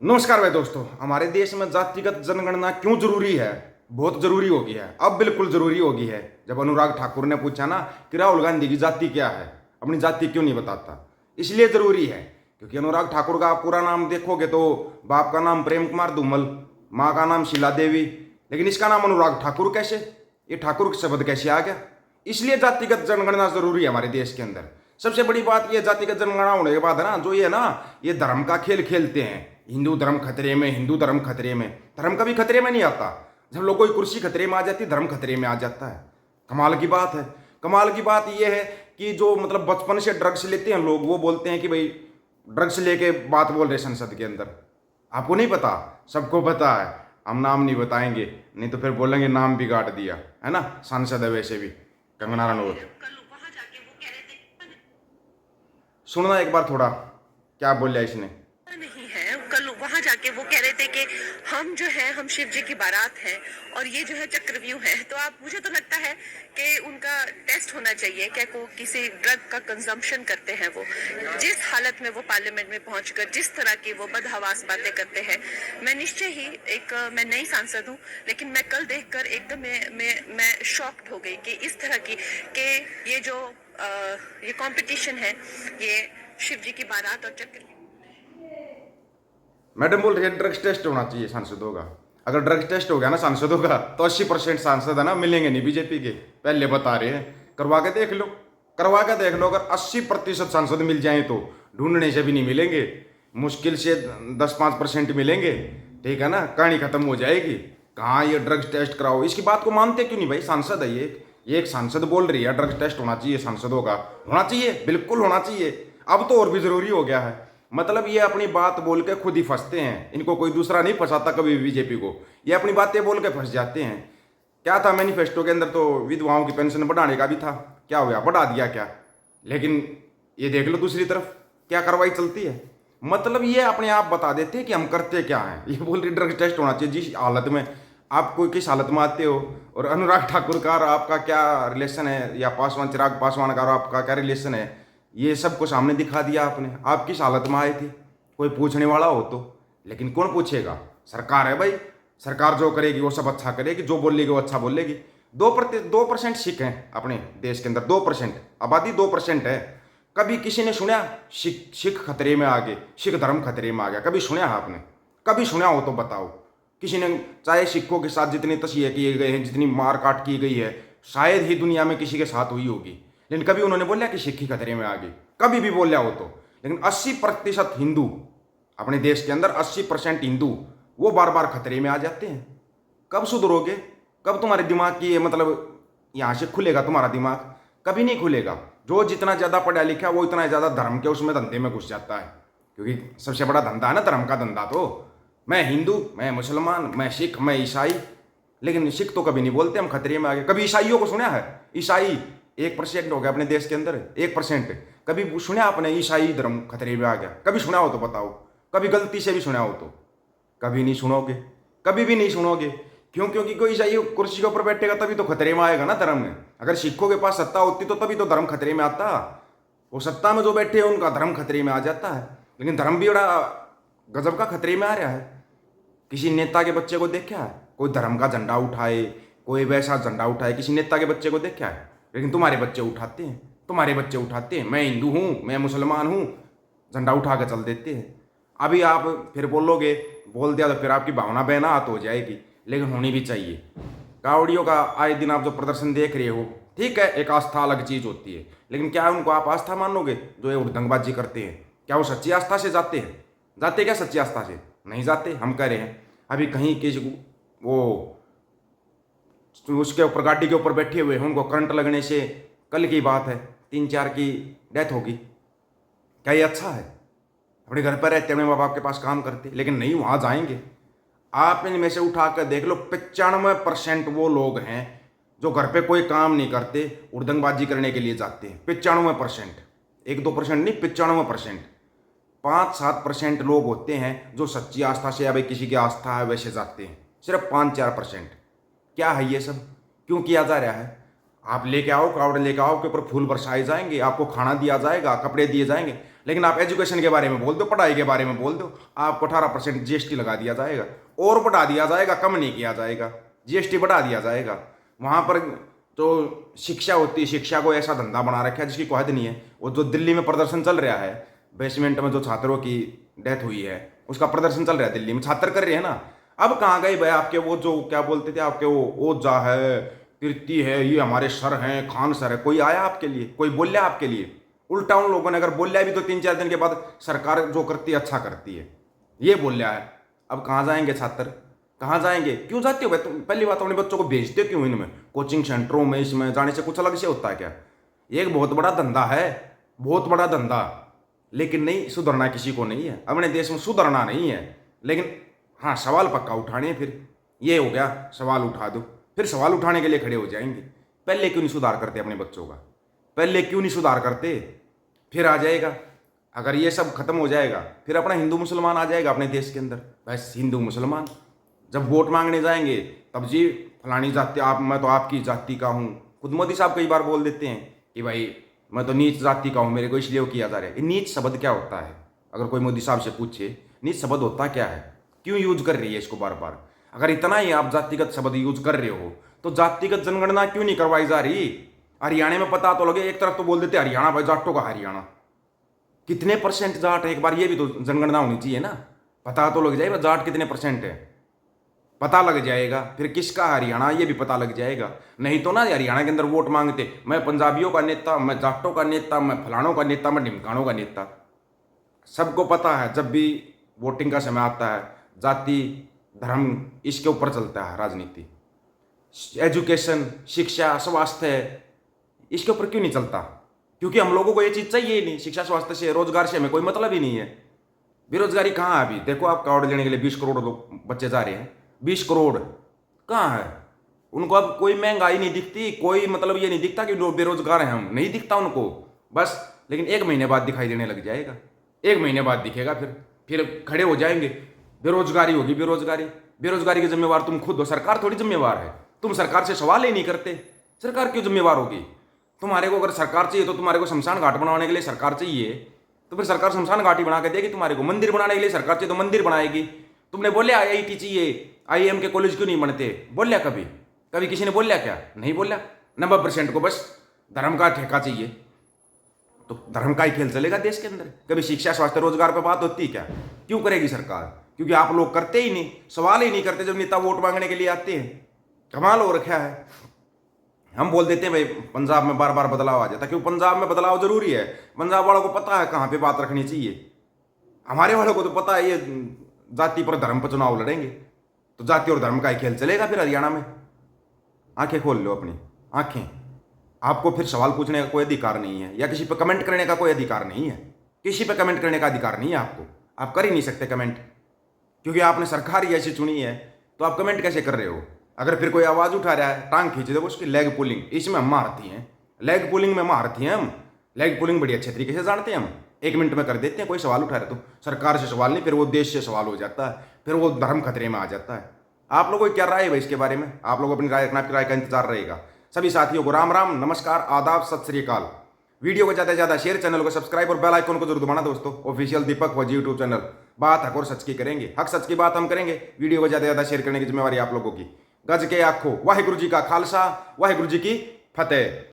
नमस्कार भाई दोस्तों। हमारे देश में जातिगत जनगणना क्यों जरूरी है? बहुत जरूरी होगी है, अब बिल्कुल जरूरी होगी है। जब अनुराग ठाकुर ने पूछा ना कि राहुल गांधी की जाति क्या है, अपनी जाति क्यों नहीं बताता, इसलिए जरूरी है क्योंकि अनुराग ठाकुर का आप पूरा नाम देखोगे तो बाप का नाम प्रेम कुमार धूमल, माँ का नाम शीला देवी, लेकिन इसका नाम अनुराग ठाकुर कैसे? ये ठाकुर शब्द कैसे आ गया? इसलिए जातिगत जनगणना जरूरी है हमारे देश के अंदर। सबसे बड़ी बात ये जातिगत जनगणना होने के बाद है ना, जो ये ना ये धर्म का खेल खेलते हैं, हिंदू धर्म खतरे में, हिंदू धर्म खतरे में। धर्म कभी खतरे में नहीं आता। जब लोग कोई कुर्सी खतरे में आ जाती, धर्म खतरे में आ जाता है। कमाल की बात है। कमाल की बात यह है कि जो मतलब बचपन से ड्रग्स लेते हैं लोग, वो बोलते हैं कि भाई ड्रग्स लेके बात बोल रहे संसद के अंदर। आपको नहीं पता? सबको पता है। हम नाम नहीं बताएंगे, नहीं तो फिर बोलेंगे नाम बिगाड़ दिया, है ना। सांसद है वैसे भी, कंगना रनौत। सुनना एक बार थोड़ा, क्या बोला इसने। नहीं है। कल वहां जाके वो कह रहे थे कि हम जो है हम शिव जी की बारात हैं और ये जो है चक्रव्यूह है। तो आप मुझे तो लगता है कि उनका टेस्ट होना चाहिए क्या को किसी ड्रग का कंजम्पशन करते हैं वो, जिस हालत में वो पार्लियामेंट में पहुंचकर जिस तरह की वो बदहवास बातें करते हैं। मैं निश्चय ही मैं नई सांसद हूं, लेकिन मैं कल देखकर एकदम मैं शॉक्ड हो गई कि इस तरह की कि ये जो ये कंपटीशन है, ये शिव जी की बारात और चक्र। मैडम बोल रही है ड्रग्स टेस्ट होना चाहिए सांसदों का। अगर ड्रग्स टेस्ट हो गया ना सांसदों का तो 80% सांसद है ना मिलेंगे नहीं बीजेपी के, पहले बता रहे हैं। करवा के देख लो, करवा के देख लो। अगर 80% सांसद मिल जाए तो ढूंढने से भी नहीं मिलेंगे, मुश्किल से 10-5% मिलेंगे। ठीक है ना, कहानी खत्म हो जाएगी। कहाँ ये ड्रग्स टेस्ट कराओ, इसकी बात को मानते क्यों नहीं भाई? सांसद है ये एक सांसद बोल रही है ड्रग्स टेस्ट होना चाहिए सांसदों का। होना चाहिए, बिल्कुल होना चाहिए। अब तो और भी जरूरी हो गया है। मतलब ये अपनी बात बोल के खुद ही फंसते हैं। इनको कोई दूसरा नहीं फंसाता कभी भी बीजेपी को। ये अपनी बातें बोल के फंस जाते हैं। क्या था मैनिफेस्टो के अंदर? तो विधवाओं की पेंशन बढ़ाने का भी था। क्या हुआ? बढ़ा दिया क्या? लेकिन ये देख लो दूसरी तरफ क्या कार्रवाई चलती है। मतलब ये अपने आप बता देते हैं कि हम करते क्या हैं। ये बोल रही ड्रग्स टेस्ट होना चाहिए। जिस हालत में आप कोई किस हालत में आते हो, और अनुराग ठाकुर का और आपका क्या रिलेशन है, या पासवान चिराग पासवान का और आपका क्या रिलेशन है, ये सबको सामने दिखा दिया आपने। आप किस हालत में आए थे, कोई पूछने वाला हो तो। लेकिन कौन पूछेगा? सरकार है भाई। सरकार जो करेगी वो सब अच्छा करेगी, जो बोलेगी वो अच्छा बोलेगी। 2% सिख हैं अपने देश के अंदर, 2% आबादी, 2% है। कभी किसी ने सुना सिख सिख खतरे में आ गए, सिख धर्म खतरे में आ गया? कभी सुना आपने? कभी सुना हो तो बताओ किसी ने। चाहे सिखों के साथ जितनी तस्हीर किए गए हैं, जितनी मार काट की गई है, शायद ही दुनिया में किसी के साथ हुई होगी। लेकिन कभी उन्होंने बोला कि सिख ही खतरे में आ गई? कभी भी बोला हो तो? लेकिन 80% हिंदू अपने देश के अंदर, 80% हिंदू वो बार बार खतरे में आ जाते हैं। कब सुधरोगे? कब तुम्हारे दिमाग की मतलब यहाँ से खुलेगा तुम्हारा दिमाग? कभी नहीं खुलेगा। जो जितना ज़्यादा पढ़ा लिखा वो इतना ज़्यादा धर्म के उसमें धंधे में घुस जाता है, क्योंकि सबसे बड़ा धंधा है ना धर्म का धंधा। तो मैं हिंदू, मैं मुसलमान, मैं सिख, मैं ईसाई। लेकिन सिख तो कभी नहीं बोलते हम खतरे में आ गए। कभी ईसाइयों को सुना है? ईसाई 1% हो गया अपने देश के अंदर, 1%। कभी सुना आपने ईसाई धर्म खतरे में आ गया? कभी सुना हो तो बताओ। कभी गलती से भी सुना हो तो? कभी नहीं सुनोगे, कभी भी नहीं सुनोगे। क्यों? क्योंकि कोई ईसाई कुर्सी के ऊपर बैठेगा तभी तो खतरे में आएगा ना धर्म में। अगर सिखों के पास सत्ता होती तो तभी तो धर्म खतरे में आता। वो सत्ता में जो बैठे हैं उनका धर्म खतरे में आ जाता है। लेकिन धर्म भी बड़ा गजब का खतरे में आ रहा है। किसी नेता के बच्चे को देखा है कोई धर्म का झंडा उठाए, कोई वैसा झंडा उठाए? किसी नेता के बच्चे को देखा है? लेकिन तुम्हारे बच्चे उठाते हैं, तुम्हारे बच्चे उठाते हैं। मैं हिंदू हूँ, मैं मुसलमान हूँ, झंडा उठा के चल देते हैं। अभी आप फिर बोलोगे, बोल दिया तो फिर आपकी भावना बेनात हो जाएगी। लेकिन होनी भी चाहिए। कावड़ियों का आए दिन आप जो प्रदर्शन देख रहे हो, ठीक है, एक आस्था अलग चीज़ होती है। लेकिन क्या उनको आप आस्था मानोगे? जो ये उड़दंगबाजी करते हैं, क्या वो सच्ची आस्था से जाते हैं? जाते क्या सच्ची आस्था से? नहीं जाते। हम कह रहे हैं अभी कहीं किसी वो उसके ऊपर गाड़ी के ऊपर बैठे हुए हैं, उनको करंट लगने से, कल की बात है, 3-4 की डेथ होगी। क्या ये अच्छा है? अपने घर पर रहते, अपने माँ बाप के पास काम करते, लेकिन नहीं, वहाँ जाएंगे। आप इनमें से उठा कर देख लो, 95% वो लोग हैं जो घर पे कोई काम नहीं करते, उड़दंगबाजी करने के लिए जाते हैं। 95%, 1-2% नहीं, 95%। 5-7% लोग होते हैं जो सच्ची आस्था से, या भाई किसी की आस्था है वैसे जाते हैं। सिर्फ 5-4%। क्या है ये सब? क्यों किया जा रहा है? आप लेके आओ, कावड़ लेके आओ, के ऊपर फूल बरसाए जाएंगे, आपको खाना दिया जाएगा, कपड़े दिए जाएंगे। लेकिन आप एजुकेशन के बारे में बोल दो, पढ़ाई के बारे में बोल दो, आपको 18% जीएसटी लगा दिया जाएगा और बढ़ा दिया जाएगा, कम नहीं किया जाएगा, जीएसटी बढ़ा दिया जाएगा। वहाँ पर जो शिक्षा होती है, शिक्षा को ऐसा धंधा बना रखा है जिसकी कोई हद नहीं है। वो जो दिल्ली में प्रदर्शन चल रहा है, बेसमेंट में जो छात्रों की डेथ हुई है उसका प्रदर्शन चल रहा है दिल्ली में, छात्र कर रहे हैं ना। अब कहाँ गए भाई आपके वो जो क्या बोलते थे आपके वो ओजा है, कीर्ति है, ये हमारे सर हैं, खान सर है, कोई आया आपके लिए? कोई बोलिया आपके लिए? उल्टा उन लोगों ने अगर बोलिया भी तो 3-4 दिन के बाद सरकार जो करती है अच्छा करती है, ये बोलिया है। अब कहाँ जाएंगे छात्र, कहाँ जाएंगे? क्यों जाते हो भाई तुम? पहली बात अपने बच्चों को भेजते हो क्यों इनमें? कोचिंग सेंटरों में इसमें जाने से कुछ अलग से होता है क्या? ये एक बहुत बड़ा धंधा है, बहुत बड़ा धंधा। लेकिन नहीं, सुधरना किसी को नहीं है, अपने देश में सुधरना नहीं है। लेकिन हाँ, सवाल पक्का उठाने हैं। फिर ये हो गया, सवाल उठा दो, फिर सवाल उठाने के लिए खड़े हो जाएंगे। पहले क्यों नहीं सुधार करते अपने बच्चों का? पहले क्यों नहीं सुधार करते? फिर आ जाएगा, अगर ये सब खत्म हो जाएगा फिर अपना हिंदू मुसलमान आ जाएगा अपने देश के अंदर। बस हिंदू मुसलमान जब वोट मांगने जाएंगे तब जी फलानी जाति, आप मैं तो आपकी जाति का हूँ। खुद मोदी साहब कई बार बोल देते हैं कि भाई मैं तो नीच जाति का हूँ, मेरे को इसलिए वो किया जा रहा है। ये नीच शब्द क्या होता है? अगर कोई मोदी साहब से पूछे नीच शब्द होता क्या है, क्यों यूज कर रही है इसको बार बार? अगर इतना ही आप जातिगत शब्द यूज कर रहे हो तो जातिगत जनगणना क्यों नहीं करवाई जा रही? हरियाणा में पता तो लगे। एक तरफ तो बोल देते हरियाणा भाई जाटों का हरियाणा, कितने परसेंट जाट है? एक बार ये भी तो जनगणना होनी चाहिए ना, पता तो लग जाएगा जाट कितने परसेंट है, पता लग जाएगा। फिर किसका हरियाणा ये भी पता लग जाएगा। नहीं तो ना हरियाणा के अंदर वोट मांगते, मैं पंजाबियों का नेता, मैं जाटों का नेता, मैं फलानों का नेता, मैं ढिमकानों का नेता। सबको पता है जब भी वोटिंग का समय आता है जाति धर्म इसके ऊपर चलता है राजनीति। एजुकेशन, शिक्षा, स्वास्थ्य इसके ऊपर क्यों नहीं चलता? क्योंकि हम लोगों को ये चीज़ चाहिए ही नहीं। शिक्षा स्वास्थ्य से, रोजगार से हमें कोई मतलब ही नहीं है। बेरोजगारी कहाँ है अभी? देखो आप कार्ड लेने के लिए 20 करोड़ लोग बच्चे जा रहे हैं, 20 करोड़ कहाँ है? उनको अब कोई महंगाई नहीं दिखती, कोई मतलब ये नहीं दिखता कि लोग बेरोजगार हैं हम, नहीं दिखता उनको बस। लेकिन 1 महीने बाद दिखाई देने लग जाएगा, 1 महीने बाद दिखेगा, फिर खड़े हो जाएंगे। बेरोजगारी होगी, बेरोजगारी के जिम्मेवार तुम खुद हो, सरकार थोड़ी जिम्मेवार है। तुम सरकार से सवाल ही नहीं करते, सरकार क्यों जिम्मेवार होगी? तुम्हारे को अगर सरकार चाहिए तो तुम्हारे को शमशान घाट बनाने के लिए सरकार चाहिए तो फिर सरकार शमशान घाट ही बना के देगी तुम्हारे को। मंदिर बनाने के लिए सरकार चाहिए तो मंदिर बनाएगी। तुमने बोले आईआईटी चाहिए, आईएम के कॉलेज क्यों नहीं बनते? बोलिया कभी? कभी किसी ने बोलिया क्या? नहीं बोलिया। 90% को बस धर्म का ठेका चाहिए, तो धर्म का ही खेल चलेगा देश के अंदर। कभी शिक्षा स्वास्थ्य रोजगार पर बात होती क्या? क्यों करेगी सरकार? क्योंकि आप लोग करते ही नहीं, सवाल ही नहीं करते जब नेता वोट मांगने के लिए आते हैं। कमाल हो रखा है। हम बोल देते हैं भाई पंजाब में बार बार बदलाव आ जाता, क्यों पंजाब में बदलाव जरूरी है? पंजाब वालों को पता है कहाँ पे बात रखनी चाहिए। हमारे वालों को तो पता है ये जाति पर धर्म पर चुनाव लड़ेंगे, तो जाति और धर्म का ही खेल चलेगा फिर हरियाणा में। आंखें खोल लो अपनी आंखें। आपको फिर सवाल पूछने का कोई अधिकार नहीं है, या किसी पर कमेंट करने का कोई अधिकार नहीं है। किसी पर कमेंट करने का अधिकार नहीं है आपको, आप कर ही नहीं सकते कमेंट, क्योंकि आपने सरकार ही ऐसी चुनी है। तो आप कमेंट कैसे कर रहे हो? अगर फिर कोई आवाज उठा रहा है, टांग खींच दो उसकी। लेग पुलिंग, इसमें हम महारथी हैं, लेग पुलिंग में महारथी हैं हम। लेग पुलिंग बड़ी अच्छे तरीके से जानते हैं हम, 1 मिनट में कर देते हैं। कोई सवाल उठा रहे तो सरकार से सवाल नहीं, फिर वो देश से सवाल हो जाता है, फिर वो धर्म खतरे में आ जाता है। आप लोगों की क्या राय है भाई इसके बारे में? आप लोग अपनी राय रखना, आपकी राय का इंतजार रहेगा। सभी साथियों को राम राम, नमस्कार, आदाब, सत श्री अकाल। वीडियो को ज़्यादा से ज़्यादा शेयर, चैनल को सब्सक्राइब और बेल आइकन को जरूर दबाना दोस्तों। ऑफिशियल दीपक फौजी यूट्यूब चैनल, बात हक और सच की करेंगे, हक सच की बात हम करेंगे। वीडियो को ज़्यादा से ज़्यादा शेयर करने की जिम्मेवारी आप लोगों की। गज के आखो, वाहिगुरु जी का खालसा, वाहिगुरु जी की फतेह।